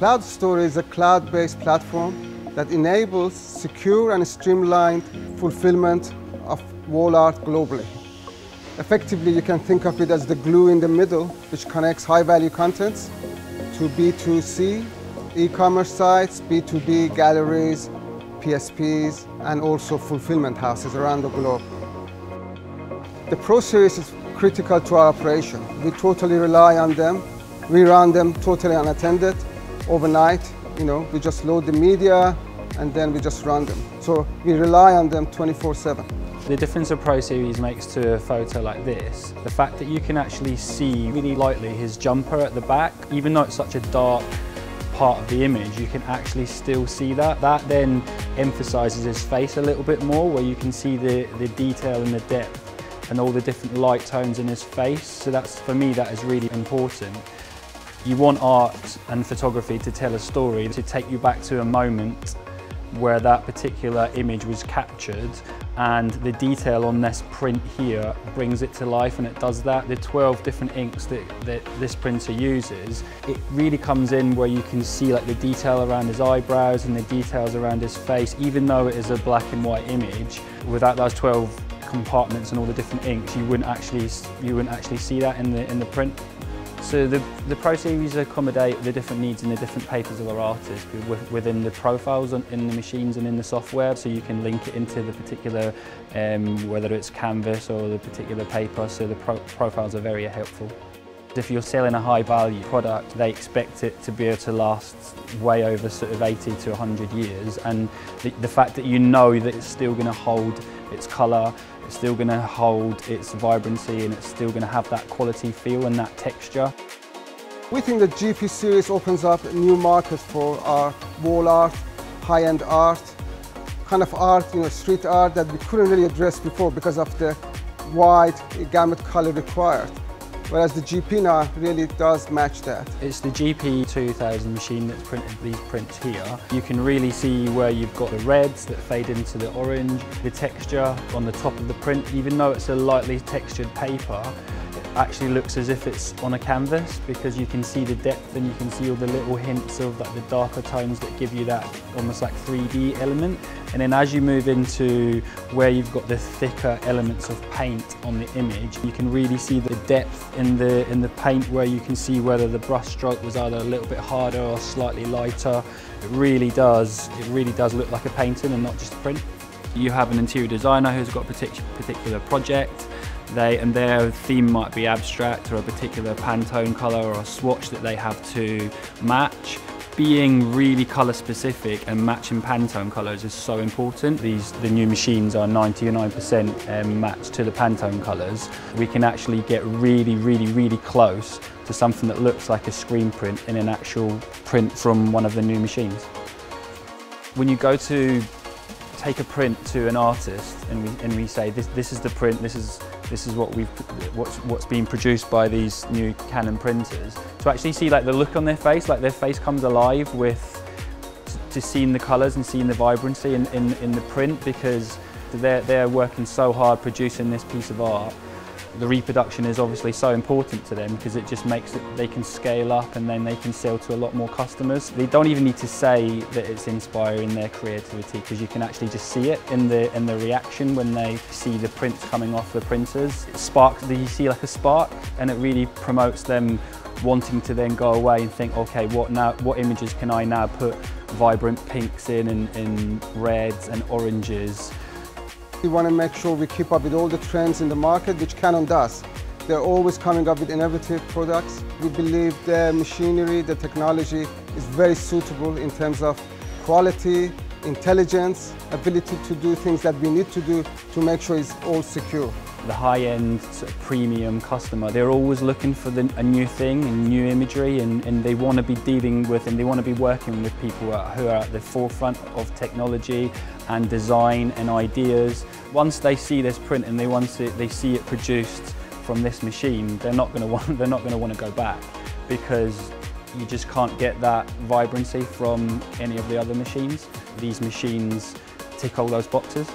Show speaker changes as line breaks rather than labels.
Cloud Store is a cloud-based platform that enables secure and streamlined fulfillment of wall art globally. Effectively, you can think of it as the glue in the middle, which connects high-value contents to B2C, e-commerce sites, B2B galleries, PSPs, and also fulfillment houses around the globe. The Pro Series is critical to our operation. We totally rely on them. We run them totally unattended overnight. We just load the media and then we just run them. So we rely on them 24/7.
The difference a Pro Series makes to a photo like this, the fact that you can actually see really lightly his jumper at the back, even though it's such a dark part of the image, you can actually still see that. That then emphasises his face a little bit more, where you can see the detail and the depth and all the different light tones in his face. So that's, for me, that is really important. You want art and photography to tell a story, to take you back to a moment where that particular image was captured, and the detail on this print here brings it to life, and it does that. The 12 different inks that this printer uses, it really comes in where you can see like the detail around his eyebrows and the details around his face. Even though it is a black and white image, without those 12 compartments and all the different inks, you wouldn't actually see that in the print. So the Pro Series accommodate the different needs and the different papers of our artists within the profiles in the machines and in the software, so you can link it into the particular, whether it's canvas or the particular paper, so the profiles are very helpful. If you're selling a high value product, they expect it to be able to last way over sort of 80 to 100 years, and the fact that you know that it's still going to hold its colour, it's still going to hold its vibrancy, and it's still going to have that quality feel and that texture.
We think the GP Series opens up a new market for our wall art, high-end art, kind of art, street art that we couldn't really address before because of the wide gamut colour required. Whereas the GP now really does match that.
It's the GP 2000 machine that's printed these prints here. You can really see where you've got the reds that fade into the orange, the texture on the top of the print. Even though it's a lightly textured paper, it actually looks as if it's on a canvas, because you can see the depth and you can see all the little hints of like the darker tones that give you that almost like 3D element. And then as you move into where you've got the thicker elements of paint on the image, you can really see the depth in the paint, where you can see whether the brush stroke was either a little bit harder or slightly lighter. It really does look like a painting and not just a print. You have an interior designer who's got a particular project, and their theme might be abstract or a particular Pantone colour or a swatch that they have to match. Being really colour specific and matching Pantone colours is so important. The new machines are 99% matched to the Pantone colours. We can actually get really close to something that looks like a screen print in an actual print from one of the new machines. When you go to take a print to an artist and we say this is the print, this is what's being produced by these new Canon printers, to actually see like the look on their face, like their face comes alive to seeing the colours and seeing the vibrancy in the print, because they're working so hard producing this piece of art. The reproduction is obviously so important to them, because it just makes it, they can scale up and then they can sell to a lot more customers. They don't even need to say that it's inspiring their creativity, because you can actually just see it in the reaction when they see the prints coming off the printers. It sparks, you see like a spark, and it really promotes them wanting to then go away and think, okay, what images can I now put vibrant pinks in reds and oranges.
We want to make sure we keep up with all the trends in the market, which Canon does. They're always coming up with innovative products. We believe the machinery, the technology is very suitable in terms of quality, intelligence, ability to do things that we need to do to make sure it's all secure.
The high-end sort of premium customer, they're always looking for a new thing and new imagery, and they want to be dealing with and they want to be working with people who are at the forefront of technology and design and ideas. Once they see this print and they see it produced from this machine, they're not going to want to go back, because you just can't get that vibrancy from any of the other machines. These machines tick all those boxes.